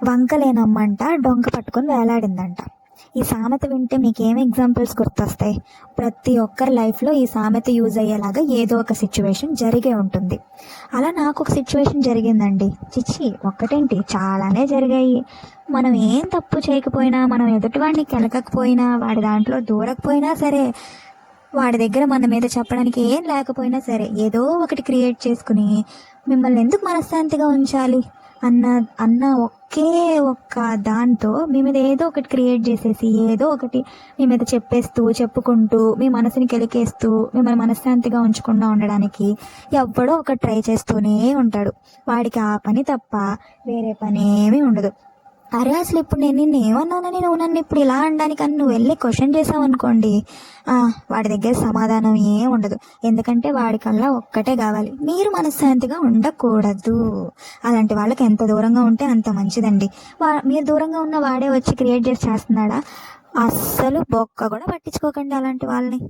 వంకలేనమ్మంట డొంక పట్టుకొని వేలాడిందంట. ఈ సామెత వింటే మీకేం ఎగ్జాంపుల్స్ గుర్తొస్తాయి? ప్రతి ఒక్కరి లైఫ్లో ఈ సామెత యూజ్ అయ్యేలాగా ఏదో ఒక సిచ్యువేషన్ జరిగే ఉంటుంది. అలా నాకు ఒక సిచ్యువేషన్ జరిగిందండి. చిచ్చి ఒక్కటేంటి, చాలానే జరిగాయి. మనం ఏం తప్పు చేయకపోయినా, మనం ఎదుటివాడిని కెలకకపోయినా, వాడి దాంట్లో దూరకపోయినా సరే, వాడి దగ్గర మన మీద చెప్పడానికి ఏం లేకపోయినా సరే, ఏదో ఒకటి క్రియేట్ చేసుకుని మిమ్మల్ని ఎందుకు మనశ్శాంతిగా ఉంచాలి అన్న అన్న ఒకే ఒక్క దాంతో మీ మీద ఏదో ఒకటి క్రియేట్ చేసేసి, ఏదో ఒకటి మీ మీద చెప్పేస్తూ, చెప్పుకుంటూ, మీ మనసుని కెలికేస్తూ, మిమ్మల్ని మనశ్శాంతిగా ఉంచకుండా ఉండడానికి ఎవ్వడో ఒక ట్రై చేస్తూనే ఉంటాడు. వాడికి ఆ పని తప్ప వేరే పని ఏమీ ఉండదు. అరే అసలు ఇప్పుడు నేను నిన్ను ఏమన్నానని నువ్వు నన్ను ఇప్పుడు ఇలా అనడానికని నువ్వు వెళ్ళి క్వశ్చన్ చేసావు అనుకోండి, వాడి దగ్గర సమాధానం ఏం ఉండదు. ఎందుకంటే వాడికల్లా ఒక్కటే కావాలి, మీరు మనశ్శాంతిగా ఉండకూడదు. అలాంటి వాళ్ళకి ఎంత దూరంగా ఉంటే అంత మంచిదండి. మీరు దూరంగా ఉన్న వాడే వచ్చి క్రియేట్ చేసి చేస్తున్నాడా? అస్సలు బొక్క కూడా పట్టించుకోకండి అలాంటి వాళ్ళని.